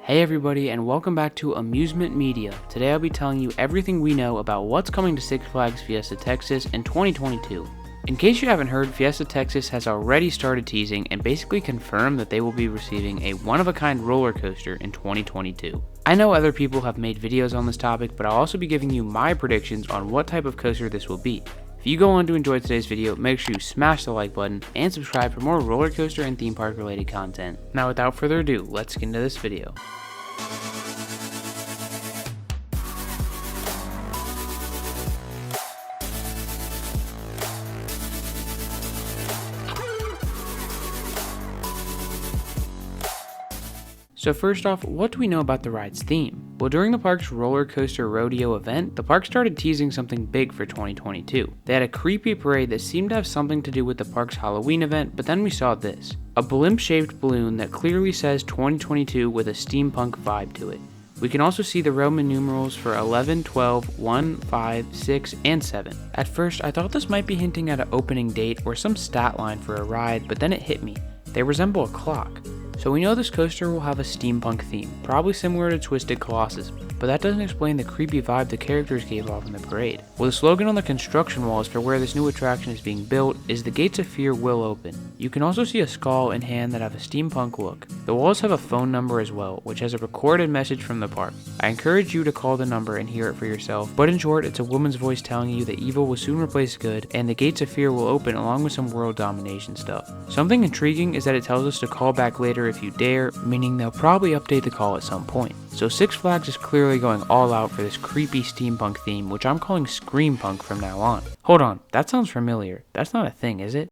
Hey everybody, and welcome back to Amusement Media. Today I'll be telling you everything we know about what's coming to Six Flags Fiesta Texas in 2022. In case you haven't heard, Fiesta Texas has already started teasing and basically confirmed that they will be receiving a one-of-a-kind roller coaster in 2022. I know other people have made videos on this topic, but I'll also be giving you my predictions on what type of coaster this will be. If you go on to enjoy today's video, make sure you smash the like button and subscribe for more roller coaster and theme park related content. Now without further ado, let's get into this video. So first off, what do we know about the ride's theme? Well, during the park's roller coaster rodeo event, the park started teasing something big for 2022. They had a creepy parade that seemed to have something to do with the park's Halloween event, but then we saw this. A blimp-shaped balloon that clearly says 2022 with a steampunk vibe to it. We can also see the Roman numerals for 11, 12, 1, 5, 6, and 7. At first, I thought this might be hinting at an opening date or some stat line for a ride, but then it hit me. They resemble a clock. So we know this coaster will have a steampunk theme, probably similar to Twisted Colossus, but that doesn't explain the creepy vibe the characters gave off in the parade. Well, the slogan on the construction walls for where this new attraction is being built is "The Gates of Fear will open." You can also see a skull and hand that have a steampunk look. The walls have a phone number as well, which has a recorded message from the park. I encourage you to call the number and hear it for yourself, but in short, it's a woman's voice telling you that evil will soon replace good, and the Gates of Fear will open along with some world domination stuff. Something intriguing is that it tells us to call back later if you dare, meaning they'll probably update the call at some point. So Six Flags is clearly going all out for this creepy steampunk theme, which I'm calling Screampunk from now on. Hold on, that sounds familiar. That's not a thing, is it?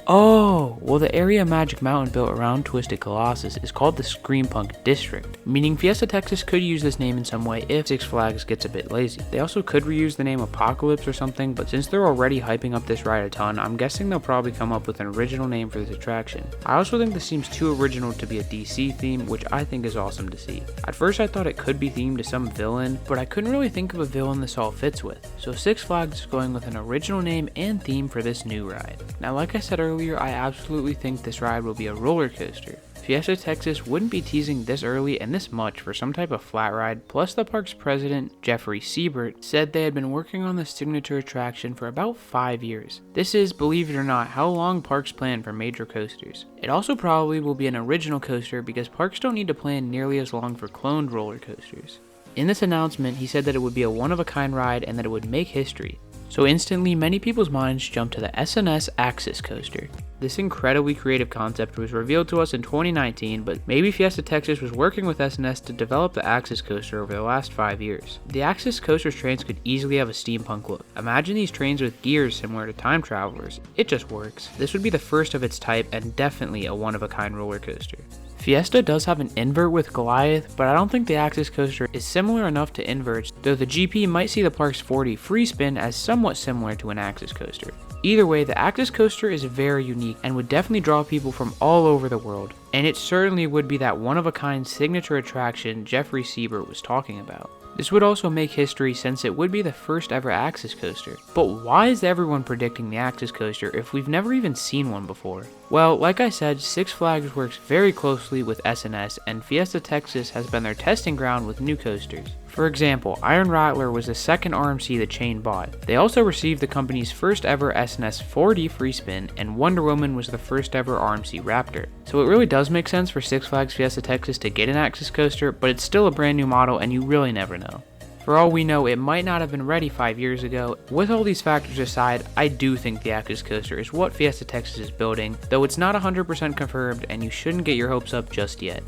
Oh, well, the area Magic Mountain built around Twisted Colossus is called the Screampunk District, meaning Fiesta Texas could use this name in some way if Six Flags gets a bit lazy. They also could reuse the name Apocalypse or something, but since they're already hyping up this ride a ton, I'm guessing they'll probably come up with an original name for this attraction. I also think this seems too original to be a DC theme, which I think is awesome to see. At first I thought it could be themed to some villain, but I couldn't really think of a villain this all fits with. So Six Flags is going with an original name and theme for this new ride. Now, like I said earlier, I absolutely think this ride will be a roller coaster. Fiesta Texas wouldn't be teasing this early and this much for some type of flat ride, plus the park's president, Jeffrey Siebert, said they had been working on this signature attraction for about 5 years. This is, believe it or not, how long parks plan for major coasters. It also probably will be an original coaster because parks don't need to plan nearly as long for cloned roller coasters. In this announcement, he said that it would be a one-of-a-kind ride and that it would make history. So instantly, many people's minds jumped to the Sns Axis Coaster. This incredibly creative concept was revealed to us in 2019, but maybe Fiesta Texas was working with SNS to develop the Axis Coaster over the last 5 years. The Axis Coaster's trains could easily have a steampunk look. Imagine these trains with gears similar to time travelers. It just works. This would be the first of its type and definitely a one-of-a-kind roller coaster. Fiesta does have an invert with Goliath, but I don't think the Axis Coaster is similar enough to inverts, though the GP might see the park's 4D free spin as somewhat similar to an Axis Coaster. Either way, the Axis Coaster is very unique and would definitely draw people from all over the world, and it certainly would be that one-of-a-kind signature attraction Jeffrey Siebert was talking about. This would also make history since it would be the first ever Axis Coaster. But why is everyone predicting the Axis Coaster if we've never even seen one before? Well, like I said, Six Flags works very closely with SNS, and Fiesta Texas has been their testing ground with new coasters. For example, Iron Rattler was the second RMC the chain bought. They also received the company's first ever SNS 4D free spin, and Wonder Woman was the first ever RMC Raptor. So it really does make sense for Six Flags Fiesta Texas to get an Axis Coaster, but it's still a brand new model and you really never know. For all we know, it might not have been ready 5 years ago. With all these factors aside, I do think the Axis Coaster is what Fiesta Texas is building, though it's not 100% confirmed and you shouldn't get your hopes up just yet.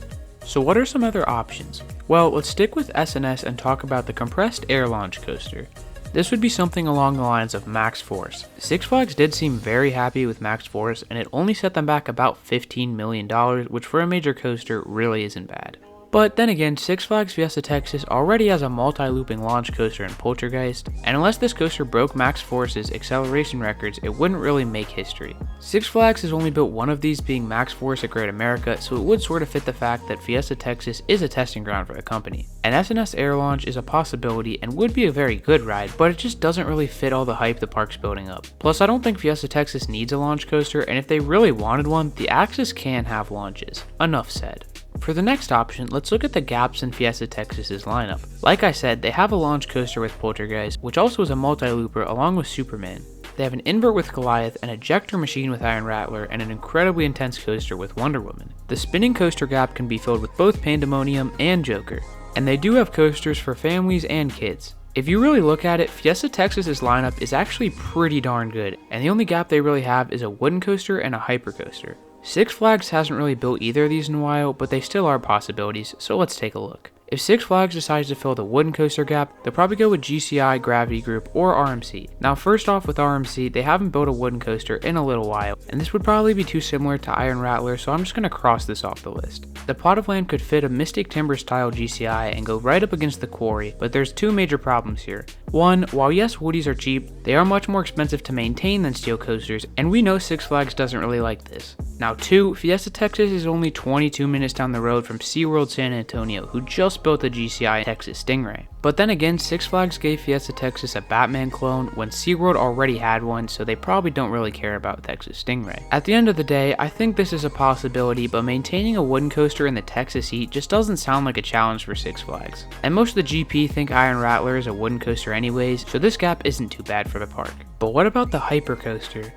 So what are some other options? Well, let's stick with SNS and talk about the compressed air launch coaster. This would be something along the lines of Max Force. Six Flags did seem very happy with Max Force, and it only set them back about $15 million, which for a major coaster really isn't bad. But then again, Six Flags Fiesta Texas already has a multi-looping launch coaster in Poltergeist, and unless this coaster broke Max Force's acceleration records, it wouldn't really make history. Six Flags has only built one of these, being Max Force at Great America, so it would sort of fit the fact that Fiesta Texas is a testing ground for the company. An SNS air launch is a possibility and would be a very good ride, but it just doesn't really fit all the hype the park's building up. Plus, I don't think Fiesta Texas needs a launch coaster, and if they really wanted one, the Axis can have launches. Enough said. For the next option, let's look at the gaps in Fiesta Texas's lineup. Like I said, they have a launch coaster with Poltergeist, which also is a multi-looper along with Superman. They have an invert with Goliath, an ejector machine with Iron Rattler, and an incredibly intense coaster with Wonder Woman. The spinning coaster gap can be filled with both Pandemonium and Joker. And they do have coasters for families and kids. If you really look at it, Fiesta Texas's lineup is actually pretty darn good, and the only gap they really have is a wooden coaster and a hyper coaster. Six Flags hasn't really built either of these in a while, but they still are possibilities, so let's take a look. If Six Flags decides to fill the wooden coaster gap, they'll probably go with GCI, Gravity Group, or RMC. Now first off with RMC, they haven't built a wooden coaster in a little while, and this would probably be too similar to Iron Rattler, so I'm just going to cross this off the list. The plot of land could fit a Mystic Timber style GCI and go right up against the quarry, but there's two major problems here. One, while yes, Woodies are cheap, they are much more expensive to maintain than steel coasters, and we know Six Flags doesn't really like this. Now two, Fiesta Texas is only 22 minutes down the road from SeaWorld San Antonio, who just built the GCI Texas Stingray. But then again, Six Flags gave Fiesta Texas a Batman clone when SeaWorld already had one, so they probably don't really care about Texas Stingray. At the end of the day, I think this is a possibility, but maintaining a wooden coaster in the Texas heat just doesn't sound like a challenge for Six Flags. And most of the GP think Iron Rattler is a wooden coaster anyways, so this gap isn't too bad for the park. But what about the hyper coaster?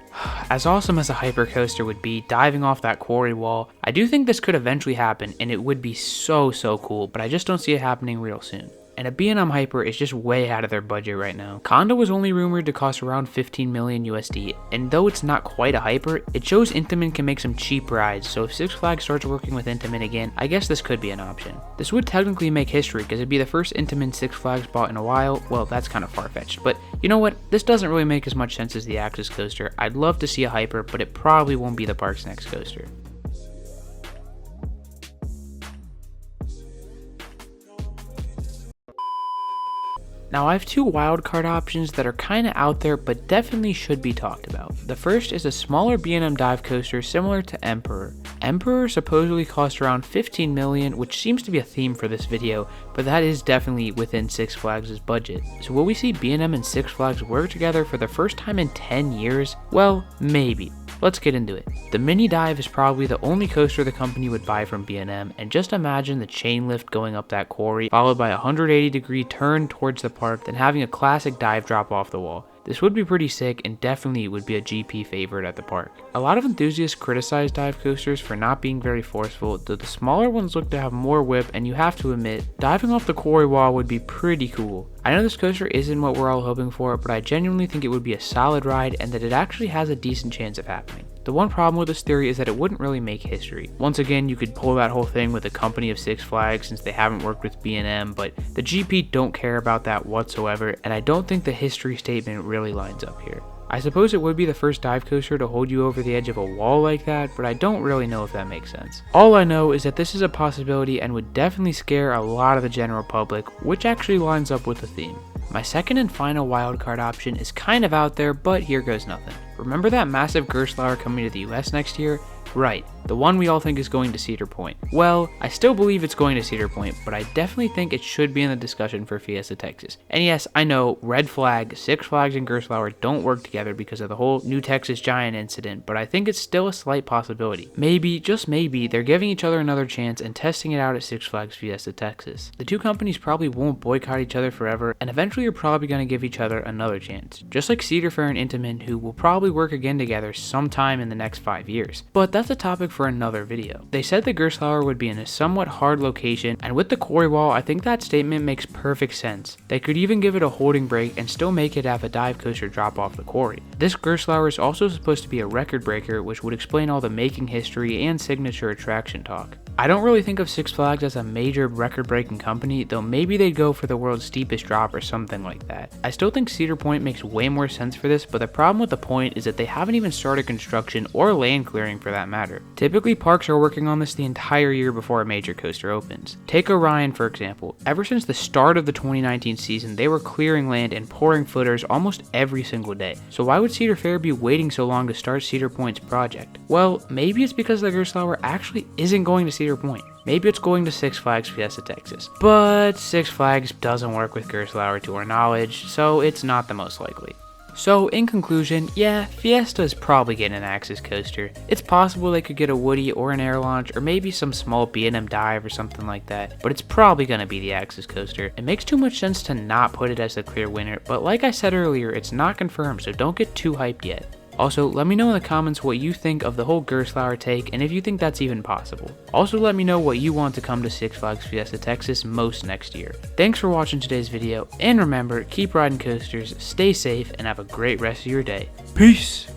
As awesome as a hyper coaster would be diving off that quarry wall, I do think this could eventually happen and it would be so cool, but I just don't see it happening real soon. And a B&M Hyper is just way out of their budget right now. Conda was only rumored to cost around 15 million USD, and though it's not quite a Hyper, it shows Intamin can make some cheap rides, so if Six Flags starts working with Intamin again, I guess this could be an option. This would technically make history, because it'd be the first Intamin Six Flags bought in a while. Well, that's kind of far-fetched, but you know what? This doesn't really make as much sense as the Axis Coaster. I'd love to see a Hyper, but it probably won't be the park's next coaster. Now I have two wildcard options that are kinda out there but definitely should be talked about. The first is a smaller B&M dive coaster similar to Emperor. Emperor supposedly cost around 15 million, which seems to be a theme for this video, but that is definitely within Six Flags' budget. So will we see B&M and Six Flags work together for the first time in 10 years? Well, maybe. Let's get into it. The mini dive is probably the only coaster the company would buy from B&M, and just imagine the chain lift going up that quarry, followed by a 180-degree turn towards the park, then having a classic dive drop off the wall. This would be pretty sick and definitely would be a GP favorite at the park. A lot of enthusiasts criticize dive coasters for not being very forceful, though the smaller ones look to have more whip, and you have to admit, diving off the quarry wall would be pretty cool. I know this coaster isn't what we're all hoping for, but I genuinely think it would be a solid ride and that it actually has a decent chance of happening. The one problem with this theory is that it wouldn't really make history. Once again, you could pull that whole thing with the company of Six Flags since they haven't worked with B&M, but the GP don't care about that whatsoever, and I don't think the history statement really lines up here. I suppose it would be the first dive coaster to hold you over the edge of a wall like that, but I don't really know if that makes sense. All I know is that this is a possibility and would definitely scare a lot of the general public, which actually lines up with the theme. My second and final wildcard option is kind of out there, but here goes nothing. Remember that massive Gerstlauer coming to the US next year? Right, the one we all think is going to Cedar Point. Well, I still believe it's going to Cedar Point, but I definitely think it should be in the discussion for Fiesta Texas. And yes, I know, red flag, Six Flags and Gerstlauer don't work together because of the whole New Texas Giant incident, but I think it's still a slight possibility. Maybe, just maybe, they're giving each other another chance and testing it out at Six Flags Fiesta Texas. The two companies probably won't boycott each other forever, and eventually you're probably going to give each other another chance. Just like Cedar Fair and Intamin, who will probably work again together sometime in the next 5 years. But that's a topic for another video. They said the Gerstlauer would be in a somewhat hard location, and with the quarry wall, I think that statement makes perfect sense. They could even give it a holding break and still make it have a dive coaster drop off the quarry. This Gerstlauer is also supposed to be a record breaker, which would explain all the making history and signature attraction talk. I don't really think of Six Flags as a major record-breaking company, though maybe they'd go for the world's steepest drop or something like that. I still think Cedar Point makes way more sense for this, but the problem with the point is that they haven't even started construction or land clearing for that matter. Typically, parks are working on this the entire year before a major coaster opens. Take Orion for example. Ever since the start of the 2019 season, they were clearing land and pouring footers almost every single day. So why would Cedar Fair be waiting so long to start Cedar Point's project? Well, maybe it's because the Gerstlauer actually isn't going to Cedar Point. Maybe it's going to Six Flags Fiesta Texas. But Six Flags doesn't work with Gerstlauer to our knowledge, so it's not the most likely. So in conclusion, yeah, Fiesta is probably getting an Axis coaster. It's possible they could get a Woody or an Air Launch or maybe some small B&M dive or something like that, but it's probably going to be the Axis coaster. It makes too much sense to not put it as the clear winner, but like I said earlier, it's not confirmed, so don't get too hyped yet. Also, let me know in the comments what you think of the whole Gerstlauer take and if you think that's even possible. Also, let me know what you want to come to Six Flags Fiesta Texas most next year. Thanks for watching today's video, and remember, keep riding coasters, stay safe, and have a great rest of your day. Peace!